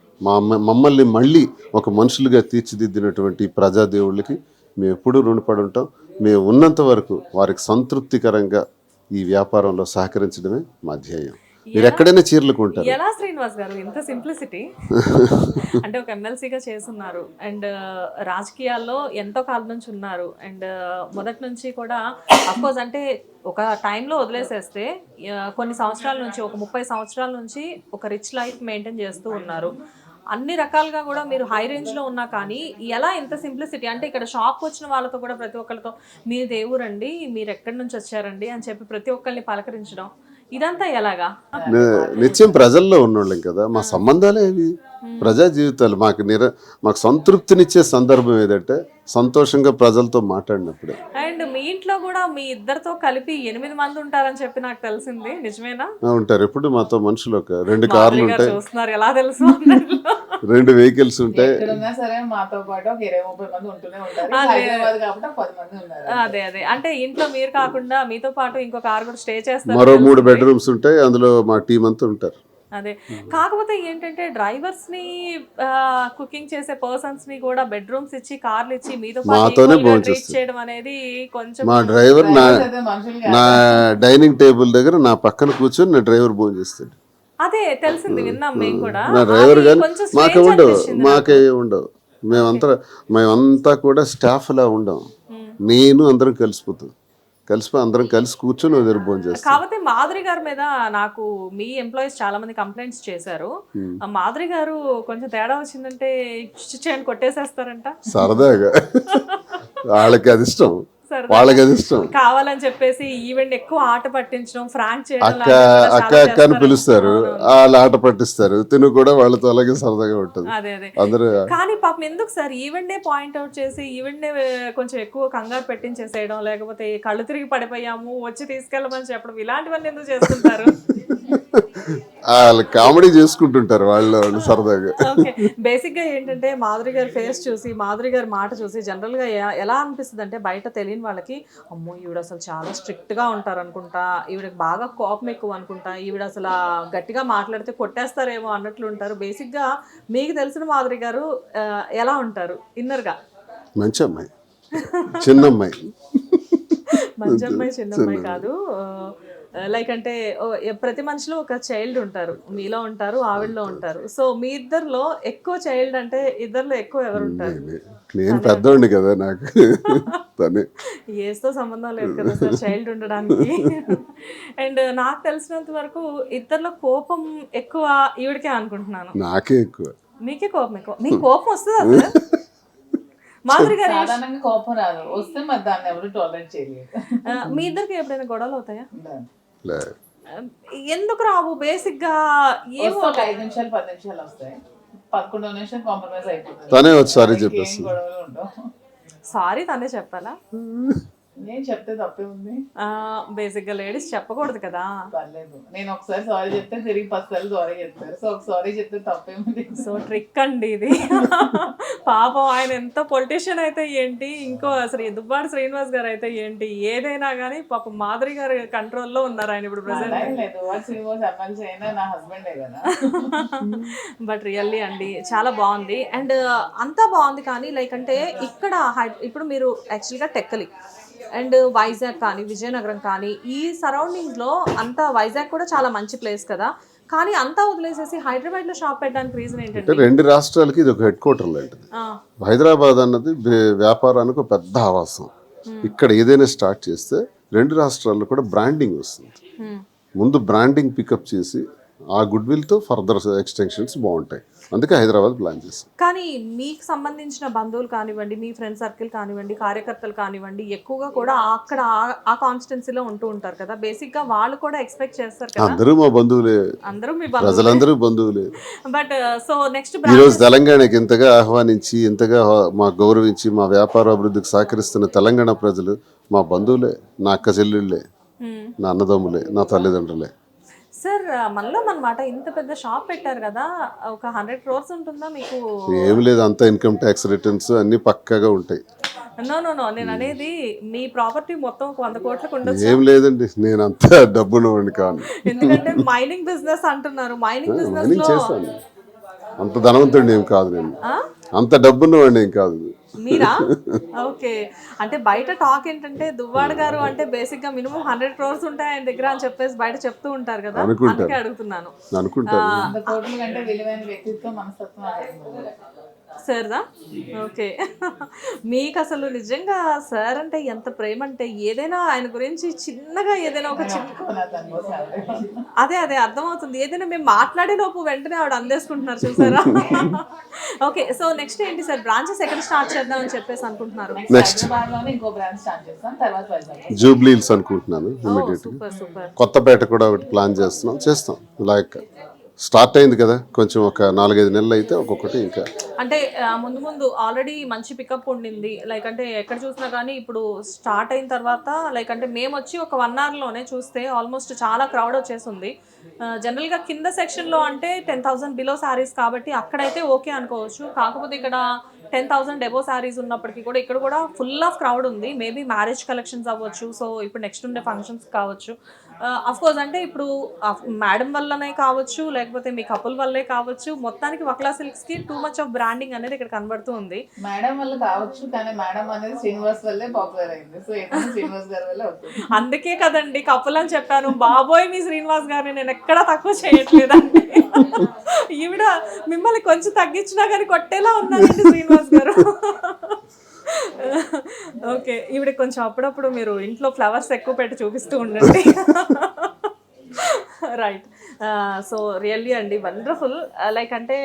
మమ్మల్ని మళ్ళీ ఒక మనుషులుగా తీర్చిదిద్దినటువంటి ప్రజాదేవుళ్ళకి మేము ఎప్పుడూ రుణపడి ఉంటాం. మేము ఉన్నంత వరకు వారికి సంతృప్తికరంగా ఈ వ్యాపారంలో సహకరించడమే మా ధ్యేయం. మీరు ఎక్కడైనా చీరలు కొంటారు. ఎలా శ్రీనివాస్ గారు ఇంత సింప్లిసిటీ? అంటే ఒక ఎమ్మెల్సీగా చేస్తున్నారు అండ్ రాజకీయాల్లో ఎంతో కాలం నుంచి ఉన్నారు అండ్ మొదటి నుంచి కూడా అఫ్కోర్స్ అంటే ఒక టైంలో వదిలేసేస్తే కొన్ని సంవత్సరాల నుంచి, ఒక 30 సంవత్సరాల నుంచి ఒక రిచ్ లైఫ్ మెయింటైన్ చేస్తూ ఉన్నారు. అన్ని రకాలుగా కూడా మీరు హై రేంజ్లో ఉన్నా కానీ ఎలా ఇంత సింప్లిసిటీ? అంటే ఇక్కడ షాప్కి వచ్చిన వాళ్ళతో కూడా ప్రతి ఒక్కరితో మీరు దేవురండి, మీరు ఎక్కడి నుంచి వచ్చారండి అని చెప్పి ప్రతి ఒక్కరిని పలకరించడం, ఇదంతా ఎలాగా? నిత్యం ప్రజల్లో ఉన్నోళ్ళం కదా, మా సంబంధాలే ఇవి. ప్రజా జీవితాలు మాకు సంతృప్తినిచ్చే సందర్భం ఏదంటే సంతోషంగా ప్రజలతో మాట్లాడినప్పుడే. అండ్ మీ ఇంట్లో కూడా మీ ఇద్దరితో కలిపి 8 మంది ఉంటారని చెప్పి నాకు తెలిసింది, నిజమేనా? ఉంటారు. ఎప్పుడు మాతో మనుషులు ఒక 2 కార్లు ఉంటాయి, చూస్తున్నారు ఎలా తెలుసు 2 వెహికల్స్ ఉంటాయి. సరే మాతో పాటు ఒక 20-30 మంది ఉంటూనే ఉంటారు. హైదరాబాద్ కాబట్టి 10 మంది ఉన్నారు. అదే అంటే ఇంట్లో మీరు కాకుండా మీతో పాటు ఇంకో కార్ కూడా స్టే చేస్తారు. మరో 3 బెడ్రూమ్స్ ఉంటాయి, అందులో మా టీం అంతా ఉంటారు. అదే కాకపోతే ఏంటంటే డ్రైవర్స్ ని, కుకింగ్ చేసే పర్సన్స్ ని కూడా బెడ్రూమ్స్ ఇచ్చి కార్లు ఇచ్చి మీతో ట్రీట్ చేయడం అనేది కొంచెం. మా డ్రైవర్ నా డైనింగ్ టేబుల్ దగ్గర నా పక్కన కూర్చొని నా డ్రైవర్ భోజనం చేస్తాడు. అదే తెలిసింది, విన్నాం మేము కూడా. నా డ్రైవర్ కానీ మాకే ఉండవు. మేమంతా కూడా స్టాఫ్ లా ఉండం. నేను అందరం కలిసిపోయి అందరం కలిసి కూర్చొని భోజనం చేస్తాం. కాకపోతే మాధురి గారి మీద నాకు మీ ఎంప్లాయీస్ చాలా మంది కంప్లైంట్స్ చేశారు. మాధురి గారు కొంచెం తేడా వచ్చిందంటే చిచ్చేయండి కొట్టేసేస్తారంట. సరదాగా వాళ్ళకి అది ఇష్టం, వాళ్ళకి అది ఇష్టం. కావాలని చెప్పేసి ఈవెంట్ ఎక్కువ ఆట పట్టించడం, ఫ్రాంక్ చేయడం, అక్క అని పిలుస్తారు, వాళ్ళు ఆట పట్టిస్తారు. తిను కూడా వాళ్ళతో అలాగే సరదాగా ఉంటుంది. అదే అందరూ. కానీ పాపం ఎందుకు సార్ ఈవెంట్ పాయింట్ అవుట్ చేసి ఈవెంట్ కొంచెం ఎక్కువ కంగారు పెట్టించేసేయడం, లేకపోతే కళ్ళు తిరిగి పడిపోయాము వచ్చి తీసుకెళ్ళమని చెప్పడం, ఇలాంటివన్నీ ఎందుకు చేస్తుంటారు? వాళ్ళు కామెడీ చేసుకుంటుంటారు వాళ్ళు సరదాగా. బేసిక్ గా ఏంటంటే మాధురి గారి ఫేస్ చూసి, మాధురి గారి మాట చూసి జనరల్ గా ఎలా అనిపిస్తుంది అంటే బయట తెలియని వాళ్ళకి, అమ్మో ఈవిడ అసలు చాలా స్ట్రిక్ట్ గా ఉంటారు అనుకుంటా, ఈవిడకి బాగా కోపం ఎక్కువ అనుకుంటా, ఈవిడ అసలు గట్టిగా మాట్లాడితే కొట్టేస్తారేమో అన్నట్లు ఉంటారు. బేసిక్ గా మీకు తెలిసిన మాధురి గారు ఎలా ఉంటారు ఇన్నర్ గా? మంచి అమ్మాయి, చిన్న అమ్మాయి. మంచి అమ్మాయి చిన్న అమ్మాయి కాదు, లైక్ అంటే ప్రతి మనిషిలో ఒక చైల్డ్ ఉంటారు. మీలో ఉంటారు, ఆవిడలో ఉంటారు. సో మీ ఇద్దరిలో ఎక్కువ చైల్డ్ అంటే ఇద్దరిలో ఎక్కువ ఎవరు ఉంటారు? నేను పెద్దోడిని కదా, నాకు ఏస్తో సంబంధం లేదు కదా సార్ చైల్డ్ ఉండడానికి. అండ్ నాకు తెలిసినంత వరకు ఇద్దరిలో కోపం ఎక్కువ ఈవిడకే అనుకుంటున్నాను. నాకే ఎక్కువ. మీకే కోపం ఎక్కువ? మీకు కోపం వస్తుందా సార్? మాధురి గారు కోపం రాదు, వస్తే మరి దాన్ని ఎవరు టాలరేట్ చేయలేదు. మీ ఇద్దరికి ఎప్పుడైనా గొడవలు అవుతాయా? ఎందుకు రావు? బేసిక్ గా ఏమో 5 నిమిషాలు 10 నిమిషాలు వస్తాయి, 11వ నిమిషం కాంప్రమైజ్ అయిపోతుంది. తనే ఒకసారి చెప్పేసి సారీ తనే చెప్పాలా? నేను చెప్తే తప్పే ఉంది. బేసిక్ గా లేడీస్ చెప్పకూడదు కదా. పర్లేదు, నేను ఒకసారి సారీ చెప్తే తిరిగి 10 సార్లు సారీ చెప్తారు. సో ఒక సారీ చెప్తే తప్పేముంది. సో ట్రిక్ అండి ఇది. పాపం ఆయన ఎంత పొలిటీషియన్ అయితే ఏంటి, ఇంకో దుబ్బాడు శ్రీనివాస్ గారు అయితే ఏంటి, ఏదైనా కానీ పాపం మాధురి గారి కంట్రోల్లో ఉన్నారు ఆయన ఇప్పుడు ప్రెసెంట్. నా హస్బెండే కదా. బట్ రియల్లీ అండి చాలా బాగుంది అండ్ అంతా బాగుంది. కానీ లైక్ అంటే ఇక్కడ ఇప్పుడు మీరు యాక్చువల్గా టెక్కలి అండ్ వైజాగ్ కానీ విజయనగరం కానీ ఈ సరౌండింగ్స్లో అంతా, వైజాగ్ కూడా చాలా మంచి ప్లేస్ కదా, కానీ అంతా వదిలేసేసి హైదరాబాద్లో షాప్ పెట్టడానికి రీజన్ ఏంటంటే 2 రాష్ట్రాలకి ఇది ఒక హెడ్ క్వార్టర్ లాంటిది. హైదరాబాద్ అన్నది వ్యాపారానికి ఒక పెద్ద ఆవాసం. ఇక్కడ ఏదైనా స్టార్ట్ చేస్తే 2 రాష్ట్రాల్లో కూడా బ్రాండింగ్ వస్తుంది. ముందు బ్రాండింగ్ పికప్ చేసి ఆ గుడ్ విల్తో ఫర్దర్ ఎక్స్టెన్షన్స్ బాగుంటాయి. అందుకే హైదరాబాద్ ప్లాన్ చేస్తాం. కానీ మీకు సంబంధించిన బంధువులు కానివ్వండి, మీ ఫ్రెండ్ సర్కిల్ కానివ్వండి, కార్యకర్తలు కానివ్వండి, ఎక్కువగా కూడా అక్కడ ఆ కాన్స్టిట్యున్సీలో ఉంటూ ఉంటారు కదా, బేసిక్గా వాళ్ళు కూడా ఎక్స్పెక్ట్ చేస్తారు కదా. అందరూ మా బంధువులే, అందరూ మీ ప్రజలందరూ బంధువులే. బట్ సో నెక్స్ట్ ఈరోజు తెలంగాణకి ఇంతగా ఆహ్వానించి, ఇంతగా మా గౌరవించి, మా వ్యాపార అభివృద్ధికి సహకరిస్తున్న తెలంగాణ ప్రజలు మా బంధువులే, నా అక్క చెల్లెళ్ళే, నా అన్నదమ్ములే, నా తల్లిదండ్రులే. సార్ మనలో అనమాట ఇంత పెద్ద షాప్ పెట్టారు కదా, ఒక 100 crores ఉంటుందా మీకు? ఏం లేదు, అంతా ఇన్కమ్ ట్యాక్స్ రిటర్న్స్ అన్ని పక్కాగా ఉంటాయి. నో నేను అనేది మీ ప్రాపర్టీ మొత్తం ఒక 100 కోట్లకు ఉండొచ్చు. ఏం లేదండి, నేను అంత డబ్బున్నవాడిని కాను. ఎందుకంటే మైనింగ్ బిజినెస్ అంటున్నారు, మైనింగ్ బిజినెస్ మైనింగ్ లో చేస్తాను, అంత ధనవంతుడిని ఏం కాదు నేను, అంత డబ్బున్నవాడిని ఏం కాదు. మీరా? ఓకే. అంటే బయట టాక్ ఏంటంటే దువ్వాడ గారు అంటే బేసిక్ గా మినిమం 100 crores ఉంటాయి ఆయన దగ్గర అని చెప్పేసి బయట చెప్తూ ఉంటారు కదా, అందుకే అడుగుతున్నాను. అనుకుంటాను. 100 కోట్ల కంటే విలువైన వ్యక్తిత్వం మనస్తత్వం అనేది. సార్దా? ఓకే. మీకు అసలు నిజంగా సార్ అంటే ఎంత ప్రేమ అంటే ఏదైనా ఆయన గురించి చిన్నగా ఏదైనా ఒక అదే అర్థమవుతుంది, ఏదైనా మేము మాట్లాడే లోపు వెంటనే ఆవిడ అందేసుకుంటున్నారు చూసారా. ఓకే, సో నెక్స్ట్ ఏంటి సార్, బ్రాంచెస్ ఎక్కడ స్టార్ట్ చేద్దామని చెప్పేసి అనుకుంటున్నారు? నెక్స్ట్ ఇంకో బ్రాంచ్ స్టార్ట్ చేస్తాం, తర్వాత జూబ్లీ హిల్స్ అనుకుంటున్నాను ఇమీడియట్. సూపర్. కొత్తపేట కూడా ఒకటి ప్లాన్ చేస్తాం. లైక్ స్టార్ట్ అయింది కదా, కొంచెం ఒక 4-5 నెలలు అయితే ఒక్కొక్కటి ఇంకా అంటే ముందు ఆల్రెడీ మంచి పికప్ ఉండింది. లైక్ అంటే ఎక్కడ చూసినా కానీ ఇప్పుడు స్టార్ట్ అయిన తర్వాత లైక్ అంటే మేము వచ్చి ఒక 1 hourలోనే చూస్తే ఆల్మోస్ట్ చాలా క్రౌడ్ వచ్చేసింది. జనరల్గా కింద సెక్షన్లో అంటే 10,000 బిలో శారీస్ కాబట్టి అక్కడైతే ఓకే అనుకోవచ్చు. కాకపోతే ఇక్కడ 10,000 ఎబో శారీస్ ఉన్నప్పటికీ కూడా ఇక్కడ కూడా ఫుల్ ఆఫ్ క్రౌడ్ ఉంది. మేబీ మ్యారేజ్ కలెక్షన్స్ అవ్వచ్చు, సో ఇప్పుడు నెక్స్ట్ ఉండే ఫంక్షన్స్ కావచ్చు. అఫ్కోర్స్ అంటే ఇప్పుడు మేడం వల్లనే కావచ్చు, లేకపోతే మీ కపుల్ వల్లే కావచ్చు, మొత్తానికి వక్లా సిల్క్స్కి టూ మచ్ ఆఫ్ బ్రాండింగ్ అనేది ఇక్కడ కనబడుతూ ఉంది. మేడం వల్ల కావచ్చు, కానీ మేడం అనేది శ్రీనివాస్ వల్లే పాపులర్ అయింది. సో శ్రీనివాస్ గారి వల్ల అవుతుంది. అందుకే కదండి కపుల్ అని చెప్పాను. బాబోయ్ మీ శ్రీనివాస్ గారిని నేను ఎక్కడా తక్కువ చేయట్లేదండి. ఈవిడ మిమ్మల్ని కొంచెం తగ్గించినా కానీ కొట్టేలా ఉన్నారండి శ్రీనివాస్ గారు. ఓకే, ఈవిడ కొంచెం అప్పుడప్పుడు మీరు ఇంట్లో ఫ్లవర్స్ ఎక్కువ పెట్టి చూపిస్తూ ఉండండి. రైట్. సో రియల్లీ అండి వండర్ఫుల్. లైక్ అంటే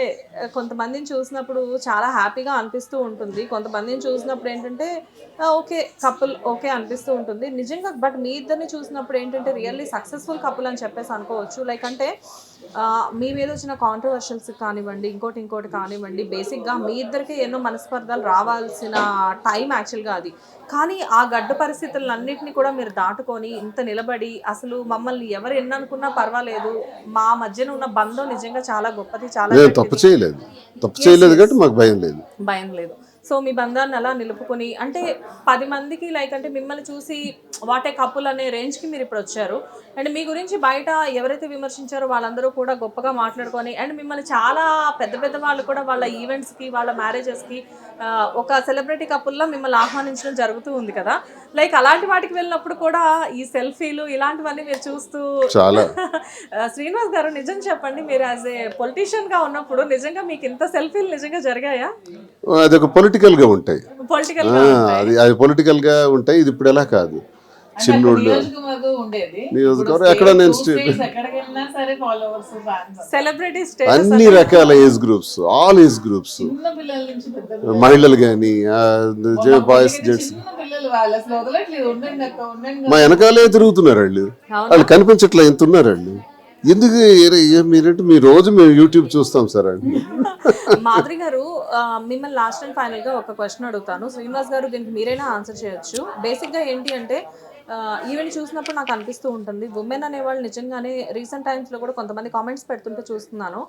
కొంతమందిని చూసినప్పుడు చాలా హ్యాపీగా అనిపిస్తూ ఉంటుంది, కొంతమందిని చూసినప్పుడు ఏంటంటే ఓకే కపుల్ ఓకే అనిపిస్తూ ఉంటుంది నిజంగా. బట్ మీ ఇద్దరిని చూసినప్పుడు ఏంటంటే రియల్లీ సక్సెస్ఫుల్ కపుల్ అని చెప్పేసి అనుకోవచ్చు. లైక్ అంటే మీ మీద వచ్చిన కాంట్రవర్షియల్స్ కానివ్వండి, ఇంకోటి కానివ్వండి, బేసిక్గా మీ ఇద్దరికి ఎన్నో మనస్పర్ధలు రావాల్సిన టైం యాక్చువల్గా అది. కానీ ఆ గడ్డ పరిస్థితులన్నింటినీ కూడా మీరు దాటుకొని ఇంత నిలబడి అసలు మమ్మల్ని ఎవరు ఎన్ననుకున్నా పర్వాలేదు, మా మధ్యన ఉన్న బంధం నిజంగా చాలా గొప్పది, చాలా తప్పు చేయలేదు కాబట్టి మాకు భయం లేదు. సో మీ బంధాన్ని అలా నిలుపుకొని అంటే 10 మందికి లైక్ అంటే మిమ్మల్ని చూసి వాటే కపుల్ అనే రేంజ్కి మీరు ఇప్పుడు వచ్చారు. అండ్ మీ గురించి బయట ఎవరైతే విమర్శించారో వాళ్ళందరూ కూడా గొప్పగా మాట్లాడుకొని అండ్ మిమ్మల్ని చాలా పెద్ద వాళ్ళు కూడా వాళ్ళ ఈవెంట్స్కి, వాళ్ళ మ్యారేజెస్కి ఒక సెలబ్రిటీ కపుల్లా మిమ్మల్ని ఆహ్వానించడం జరుగుతూ ఉంది కదా. లైక్ అలాంటి వాటికి వెళ్ళినప్పుడు కూడా ఈ సెల్ఫీలు ఇలాంటివన్నీ మీరు చూస్తూ చాలా శ్రీనివాస్ గారు నిజం చెప్పండి, మీరు యాజ్ ఏ పొలిటీషియన్గా ఉన్నప్పుడు నిజంగా మీకు ఇంత సెల్ఫీలు నిజంగా జరిగాయా? అదొక పొలిటికల్ గా ఉంటాయి, అది పొలిటికల్ గా ఉంటాయి. ఇది ఇప్పుడు ఎలా కాదు, చిన్నోళ్ళు నియోజకవర్గం ఎక్కడ నేను అన్ని రకాల age groups, all age groups, మహిళలు కానీ బాయ్స్ జెంట్స్ మా వెనకాలే తిరుగుతున్నారు. వాళ్ళు కనిపించట్లే ఎంత ఉన్నారు వాళ్ళు. ఎందుకు మీరంటే మీ రోజు మేము యూట్యూబ్ చూస్తాం సార్ అండి. మాధురి గారు మిమ్మల్ని లాస్ట్ అండ్ ఫైనల్ గా ఒక క్వశ్చన్ అడుగుతాను. శ్రీనివాస్ గారు దీనికి మీరైనా ఆన్సర్ చేయొచ్చు. బేసిక్ గా ఏంటి అంటే ఈవెంట్ చూసినప్పుడు నాకు అనిపిస్తూ ఉంటుంది, ఉమెన్ అనేవాళ్ళు నిజంగానే రీసెంట్ టైమ్స్లో కూడా కొంతమంది కామెంట్స్ పెడుతుంటే చూస్తున్నాను,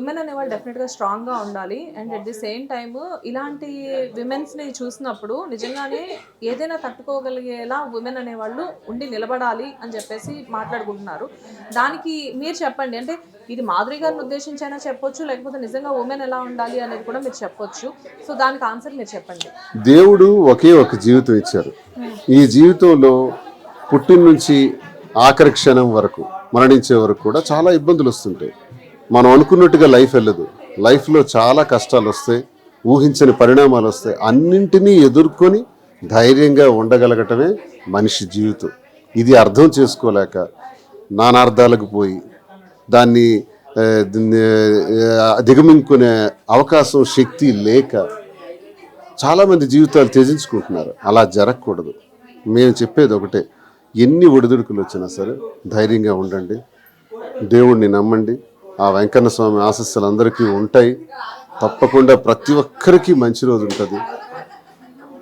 ఉమెన్ అనేవాళ్ళు డెఫినెట్గా స్ట్రాంగ్గా ఉండాలి. And at the same time ఇలాంటి విమెన్స్ని చూసినప్పుడు నిజంగానే ఏదైనా తట్టుకోగలిగేలా ఉమెన్ అనేవాళ్ళు ఉండి నిలబడాలి అని చెప్పేసి మాట్లాడుకుంటున్నారు. దానికి మీరు చెప్పండి, అంటే ఇది మాధురి గారిని ఉద్దేశించైనా చెప్పొచ్చు, లేకపోతే నిజంగా ఉమెన్ ఎలా ఉండాలి అనేది కూడా మీరు చెప్పొచ్చు. సో దానికి ఆన్సర్ మీరు చెప్పండి. దేవుడు ఒకే ఒక జీవితం ఇచ్చారు. ఈ జీవితంలో పుట్టిన నుంచి ఆఖరి క్షణం వరకు, మరణించే వరకు కూడా చాలా ఇబ్బందులు వస్తుంటాయి. మనం అనుకున్నట్టుగా లైఫ్ వెళ్ళదు. లైఫ్లో చాలా కష్టాలు వస్తాయి, ఊహించని పరిణామాలు వస్తాయి. అన్నింటినీ ఎదుర్కొని ధైర్యంగా ఉండగలగటమే మనిషి జీవితం. ఇది అర్థం చేసుకోలేక నానార్థాలకు పోయి దాన్ని దిగమింగుకునే అవకాశం శక్తి లేక చాలామంది జీవితాలు త్యజించుకుంటున్నారు. అలా జరగకూడదు. మేము చెప్పేది ఒకటే, ఎన్ని ఒడిదుడుకులు వచ్చినా సరే ధైర్యంగా ఉండండి, దేవుణ్ణి నమ్మండి. ఆ వెంకన్న స్వామి ఆశీస్సులు అందరికీ ఉంటాయి. తప్పకుండా ప్రతి ఒక్కరికి మంచి రోజు ఉంటుంది.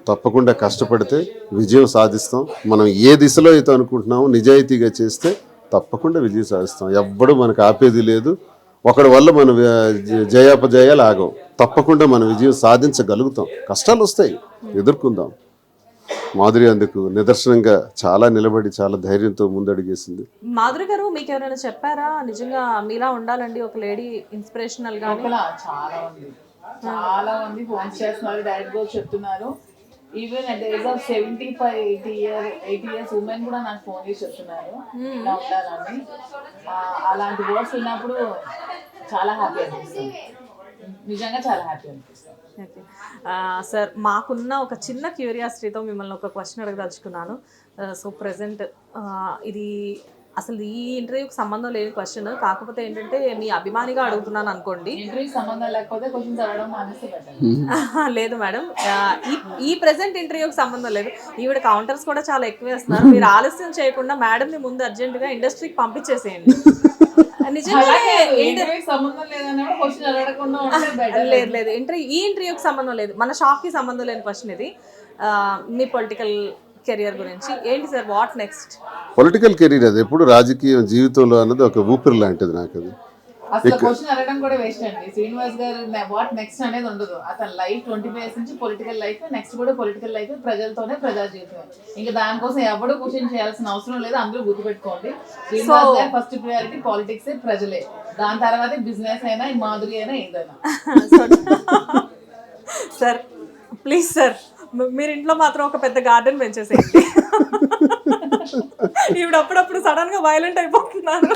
తప్పకుండా కష్టపడితే విజయం సాధిస్తాం. మనం ఏ దిశలో అయితే అనుకుంటున్నామో నిజాయితీగా చేస్తే తప్పకుండా విజయం సాధిస్తాం. ఎవ్వడూ మనకు ఆపేది లేదు. ఒకడి వల్ల మనం జయాపజయాలు ఆగవు. తప్పకుండా మనం విజయం సాధించగలుగుతాం. కష్టాలు వస్తాయి, ఎదుర్కొందాం. మాధురి అందుకు నిదర్శనంగా చాలా నిలబడి చాలా ధైర్యంతో ముందడుగేసింది. మాధురి గారు మీకు ఎవరైనా చెప్పారా నిజంగా మీలా ఉండాలండి ఒక లేడీ ఇన్స్పిరేషనల్ గా? చాలా మంది ఫోన్ చేస్తున్నారు, డైరెక్ట్ గా చెప్తున్నారు. Even at age of 75, 80 years women కూడా నాకు ఫోన్ చేసి చెప్తున్నారు ఇలా ఉండాలని. అలాంటి వర్డ్స్ విన్నప్పుడు చాలా హ్యాపీ అనిపిస్తుంది, నిజంగా చాలా హ్యాపీ అనిపిస్తుంది. సార్, మాకున్న ఒక చిన్న క్యూరియాసిటీతో మిమ్మల్ని ఒక క్వశ్చన్ అడగదలుచుకున్నాను. సో ప్రెసెంట్ ఇది అసలు ఈ ఇంటర్వ్యూకి సంబంధం లేని క్వశ్చన్, కాకపోతే ఏంటంటే మీ అభిమానిగా అడుగుతున్నాను అనుకోండి. ఇంటర్వ్యూకి సంబంధం లేకపోతే క్వశ్చన్స్ అడగడం మానేస్తే బెటర్. లేదు మేడం, ఈ ప్రెసెంట్ ఇంటర్వ్యూకి సంబంధం లేదు. ఈవిడ కౌంటర్స్ కూడా చాలా ఎక్కువ వేస్తున్నారు. మీరు ఆలస్యం చేయకుండా మేడంని ముందు అర్జెంటుగా ఇండస్ట్రీకి పంపించేసేయండి. లేదు లేదు, ఈ ఇంటర్వ్యూకి సంబంధం లేదు, మన షాప్కి సంబంధం లేని క్వశ్చన్ ఇది. మీ పొలిటికల్ కెరియర్ గురించి ఏంటి sir? What next? Political career అది ఎప్పుడు రాజకీయ జీవితంలో అన్నది ఒక ఊపిరి లాంటిది నాకు. అది అసలు క్వశ్చన్ అడగడం కూడా వేస్ట్ అండి. శ్రీనివాస్ గారు వాట్ నెక్స్ట్ అనేది ఉండదు. అతని లైఫ్ 25 years నుంచి పొలిటికల్ లైఫ్, నెక్స్ట్ కూడా పొలిటికల్ లైఫ్, ప్రజలతోనే ప్రజా జీవితం. ఇంకా దానికోసం ఎవరు క్వశ్చన్ చేయాల్సిన అవసరం లేదు. అందరూ గుర్తుపెట్టుకోండి, శ్రీనివాస్ గారు ఫస్ట్ ప్రియారిటీ పాలిటిక్స్, ప్రజలే. దాని తర్వాత బిజినెస్ అయినా, మాధురి అయినా, ఏదైనా. సార్ ప్లీజ్ సార్, మీరు ఇంట్లో మాత్రం ఒక పెద్ద గార్డెన్ పెంచేసేయండి. ఇప్పుడు అప్పుడప్పుడు సడన్ గా వైలెంట్ అయిపోతున్నారు.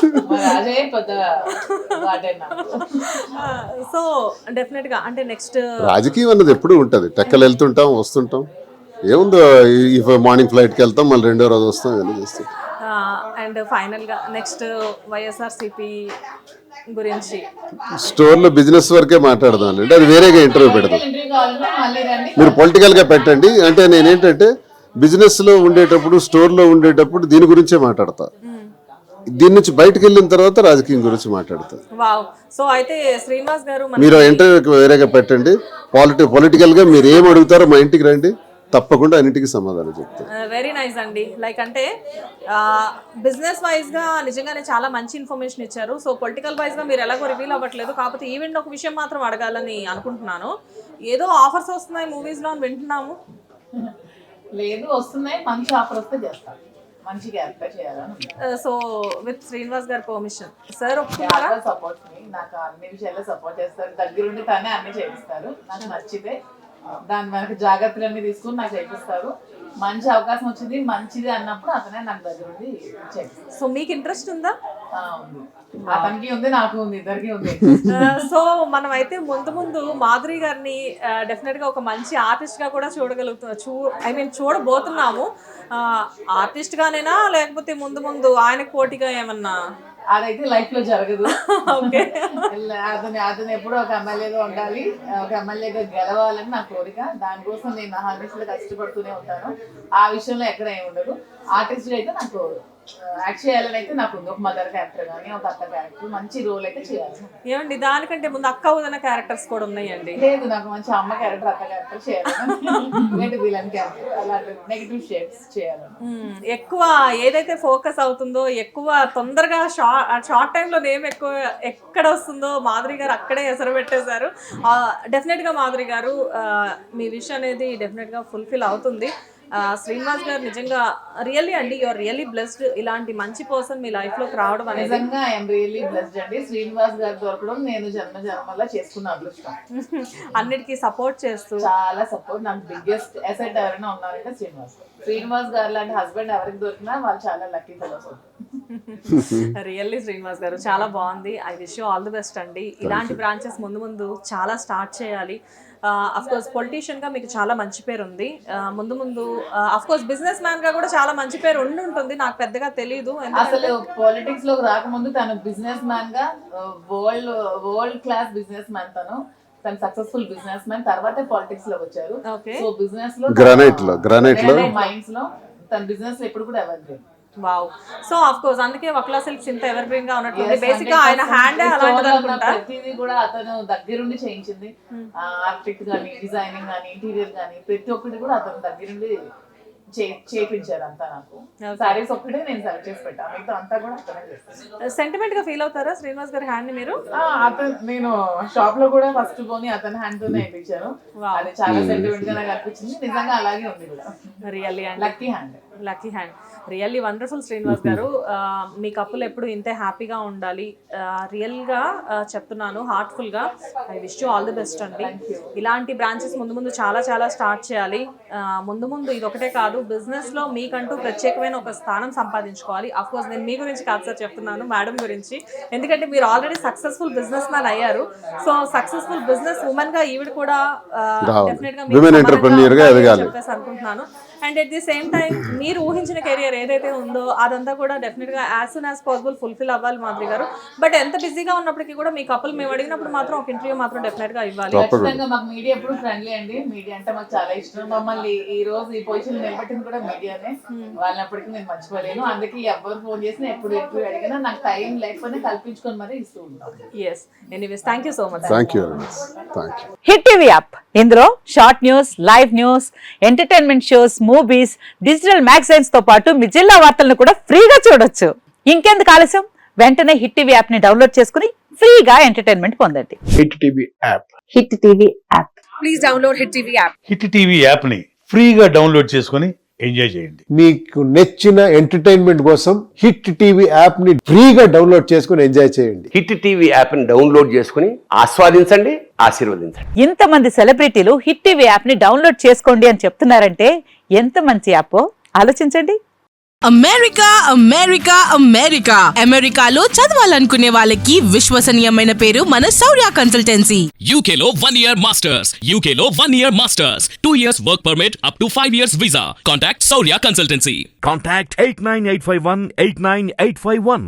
సో డెఫినెట్ గా అంటే నెక్స్ట్ రాజకీయం అన్నది ఎప్పుడు ఉంటది. టెక్కలు వెళ్తుంటాం, వస్తుంటాం. ఏముందో, మార్నింగ్ ఫ్లైట్కి వెళ్తాం, మళ్ళీ రెండో రోజు వస్తాం, ఇవన్నీ చేస్తాం. అండ్ ఫైనల్ గా నెక్స్ట్ వైఎస్ఆర్సీపీ గురించి స్టోర్లో బిజినెస్ వరకే మాట్లాడదాం అంటే అది వేరేగా ఇంటర్వ్యూ పెడదాం. మీరు పొలిటికల్ గా పెట్టండి. అంటే నేనేంటంటే బిజినెస్ లో ఉండేటప్పుడు, స్టోర్ లో ఉండేటప్పుడు దీని గురించే మాట్లాడతా. దీని నుంచి బయటకు వెళ్ళిన తర్వాత రాజకీయం గురించి మాట్లాడతా. వావ్. సో అయితే శ్రీనివాస్ గారు మీరు ఇంటర్వ్యూకి వేరేగా పెట్టండి. పొలిటికల్ గా మీరు ఏం అడుగుతారో మా ఇంటికి రండి, తప్పకుండా అన్నిటికీ సమాధానం చెప్తాను. వెరీ నైస్ అండి. లైక్ అంటే బిజినెస్ వైజ్గా నిజంగానే చాలా మంచి ఇన్ఫర్మేషన్ ఇచ్చారు. సో పొలిటికల్ వైజ్గా మీరు ఎలాగో రివీల్ అవ్వట్లేదు, కాకపోతే ఈవెంట్ ఒక విషయం మాత్రం అడగాలని అనుకుంటున్నాను. ఏదో ఆఫర్స్ వస్తున్నాయి మూవీస్లో అని వింటున్నాము. లేదు, వస్తున్నాయి. మంచి ఆఫర్ వస్తే చేస్తాను, మంచి క్యారెక్టర్ చేయాలని. సో విత్ శ్రీనివాస్ గారి పర్మిషన్ సార్ సపోర్ట్, నాకు అన్ని విషయాల్లో సపోర్ట్ చేస్తారు. దగ్గరుండి తనే అన్ని చేయిస్తారు. నాకు నచ్చితే దాని వెనక జాగ్రత్తలన్నీ తీసుకుని నాకు చేపిస్తారు. మంచి అవకాశం వచ్చింది, మంచిది అన్నప్పుడు అతనే నాకు దగ్గరుండి చేపిస్తారు. సో మీకు ఇంట్రెస్ట్ ఉందా? అతనికి ఉంది, నాకు ఉంది, ఇద్దరికి ఉంది. సో మనం అయితే ముందు మాధురి గారిని డెఫినెట్గా ఒక మంచి ఆర్టిస్ట్గా కూడా చూడబోతున్నాము. ఆర్టిస్ట్గానేనా లేకపోతే ముందు ఆయనకు పోటీగా ఏమన్నా? అదైతే లైఫ్ లో జరగదు. ఓకే, అతను ఎప్పుడూ ఒక ఎమ్మెల్యేగా ఉండాలి, ఒక ఎమ్మెల్యేగా గెలవాలని నా కోరిక. దానికోసం నేను హార్నెస్లో కష్టపడుతూనే ఉంటాను. ఆ విషయంలో ఎక్కడ ఏమి ఉండదు. ఆర్టిస్ట్ అయితే నాకు యాక్ట్ చేయాలని అయితే నాకు ఉంది. ఒక మదర్ క్యారెక్టర్ కానీ, ఒక అత్త క్యారెక్టర్, మంచి రోల్ అయితే చేయాలి. ఏమండి, దానికంటే ముందు అక్క వదిన క్యారెక్టర్స్ కూడా ఉన్నాయండి. లేదు, నాకు మంచి అమ్మ క్యారెక్టర్, అత్త క్యారెక్టర్ చేయాలి, విలన్ క్యారెక్టర్, అలాంటి నెగిటివ్ షేడ్స్ చేయాలని. ఎక్కువ ఏదైతే ఫోకస్ అవుతుందో, ఎక్కువ తొందరగా షార్ట్ టైంలో నేమ్ ఎక్కువ ఎక్కడ వస్తుందో మాధురి గారు అక్కడే ఎసరు పెట్టేశారు. డెఫినెట్గా మాధురి గారు మీ విష్ అనేది డెఫినెట్గా ఫుల్ఫిల్ అవుతుంది. శ్రీనివాస్ గారు నిజంగా రియల్లీ అండి, యూఆర్ రియల్లీ బ్లెస్డ్. ఇలాంటి మంచి పర్సన్ మీ లైఫ్ లోకి రావడం అనేది నిజంగా ఐఎమ్ రియల్లీ బ్లెస్డ్ అండి. శ్రీనివాస్ గారు దొరకడం నేను జన్మలా చేసుకున్న అదృష్టం. అన్నిటికీ సపోర్ట్ చేస్తూ చాలా సపోర్ట్. నాకు బిగ్గెస్ట్ అసెట్ ఎవరైనా ఉన్నారంటే శ్రీనివాస్ గారు లాంటి హస్బెండ్ ఎవరికి దొరికినా వాళ్ళు చాలా లక్కీ ఫెలోస్. రియల్లీ శ్రీనివాస్ గారు చాలా బాగుంది. I wish you all the best అండి. ఇలాంటి బ్రాంచెస్ ముందు ముందు చాలా స్టార్ట్ చేయాలి. అఫ్ కోర్స్ పొలిటీషియన్ గా మీకు చాలా మంచి పేరు ఉంది. ముందు ముందు అఫ్ కోర్స్ బిజినెస్ మ్యాన్ గా కూడా చాలా మంచి పేరు ఉండి ఉంటుంది, నాకు పెద్దగా తెలియదు. అసలు పాలిటిక్స్ లోకి రాకముందు తను బిజినెస్ మ్యాన్ గా వరల్డ్ క్లాస్ బిజినెస్ మ్యాన్. తను సక్సెస్ఫుల్ బిజినెస్ మ్యాన్, తర్వాతే పాలిటిక్స్ లోకి వచ్చారు. సో బిజినెస్ లో గ్రానైట్ లో మైండ్స్ లో తన బిజినెస్ లో ఎప్పుడు కూడా ఎవరు. వావ్. సో ఆఫ్ కోర్స్ అందుకే వక్లా సిల్క్స్ ఇంత ఎవర్ గ్రీన్ గా ఉన్నట్టుంది. బేసిక్ గా ఆయన హ్యాండ్ అలాంటిది అనుకుంటా. ప్రతిదీ కూడా అతను దగ్గరుండి చేయించింది. ఆర్కిటెక్ట్ గానీ, డిజైనింగ్ గానీ, ఇంటీరియర్ గానీ ప్రతి ఒక్కటి కూడా అతను దగ్గరుండి చేయించారు అంతా. నాకు సారీస్ ఒక్కటే నేను సెలెక్ట్ చేసి పెట్టాను, మిగతా అంతా కూడా అతనే చేస్తాను. సెంటిమెంట్ గా ఫీల్ అవుతారా శ్రీనివాస్ గారి హ్యాండ్ ని మీరు? అతను నేను షాప్ లో కూడా ఫస్ట్ పోని అతని హ్యాండ్ తోనే వేయించాను. అది చాలా సెంటిమెంట్ గా నాకు అనిపించింది. నిజంగా అలాగే ఉంది కూడా. Really and lucky hand really wonderful Srinivas గారు. మీ కప్పులు ఎప్పుడు ఇంతే హ్యాపీగా ఉండాలి. రియల్గా చెప్తున్నాను, హార్ట్ఫుల్గా I wish you all the best అండి. ఇలాంటి బ్రాంచెస్ ముందు ముందు చాలా చాలా స్టార్ట్ చేయాలి. ముందు ముందు ఇది ఒకటే కాదు, బిజినెస్లో మీకంటూ ప్రత్యేకమైన ఒక స్థానం సంపాదించుకోవాలి. అఫ్కోర్స్ నేను మీ గురించి కాదు సార్ చెప్తున్నాను, మేడం గురించి. ఎందుకంటే మీరు ఆల్రెడీ సక్సెస్ఫుల్ బిజినెస్ మ్యాన్ అయ్యారు. సో సక్సెస్ఫుల్ బిజినెస్ ఉమెన్ గా ఈవిడ కూడా డెఫినెట్గా చెప్పేసి అనుకుంటున్నాను. And at the same time మీరు ఊహించిన కెరియర్ ఏదైతే ఉందో అదంతా కూడా డెఫినెట్గా as soon as possible fulfil అవ్వాలి మాధురి గారు. బట్ ఎంత బిజీగా ఉన్నప్పటికీ కూడా మీ కపుల్ మేము అడిగినప్పుడు మాత్రం ఒక ఇంటర్వ్యూ మాత్రం డెఫినెట్గా ఇవ్వాలి. ఖచ్చితంగా మాకు మీడియా ఎప్పుడు ఫ్రెండ్లీ అండి. మీడియా అంటే మాకు చాలా ఇష్టం. మమ్మల్ని ఈ రోజు ఈ పొజిషన్ నిలబెట్టింది కూడా మీడియానే. వాళ్ళప్పటికీ నేను మర్చిపోలేను. అందుకే ఎవరు ఫోన్ చేసినా ఎప్పుడు ఇంటర్వ్యూ అడిగినా నాకు టైం లేకపోతే కల్పించుకొని మరీ ఇస్తూ ఉంటాం. Yes, anyways thank you so much. Hit TV app, ఇందులో short news, live news, entertainment shows, movies, digital magazines తో పాటు మీ జిల్లా వార్తలను కూడా ఫ్రీగా చూడొచ్చు. ఇంకెందుకు ఆలస్యం, వెంటనే హిట్ టీవీ యాప్ ని డౌన్లోడ్ చేసుకుని ఫ్రీగా ఎంటర్టైన్మెంట్ పొందండి. Hit TV app. Hit TV app. Please download hit TV app. Hit TV app ని ఫ్రీగా డౌన్లోడ్ చేసుకుని ఎంజాయ్ చేయండి. మీకు నచ్చిన ఎంటర్టైన్మెంట్ కోసం హిట్ టీవీ యాప్ ని ఫ్రీగా డౌన్లోడ్ చేసుకుని ఎంజాయ్ చేయండి. హిట్ టీవీ యాప్ ని డౌన్లోడ్ చేసుకుని ఆస్వాదించండి, ఆశీర్వదించండి. ఇంతమంది సెలబ్రిటీలు హిట్ టీవీ యాప్ ని డౌన్లోడ్ చేసుకోండి అని చెప్తున్నారంటే ఎంత మంచి యాప్ ఆలోచించండి. అమెరికా అమెరికాలో చదవాలనుకునే వాళ్ళకి విశ్వసనీయమైన పేరు మన శౌర్య కన్సల్టెన్సీ. UK లో 1 year masters, UK లో 1 year masters, 2 years work permit up to 5 years visa. Contact Saurya Consultancy. Contact 89851 89851.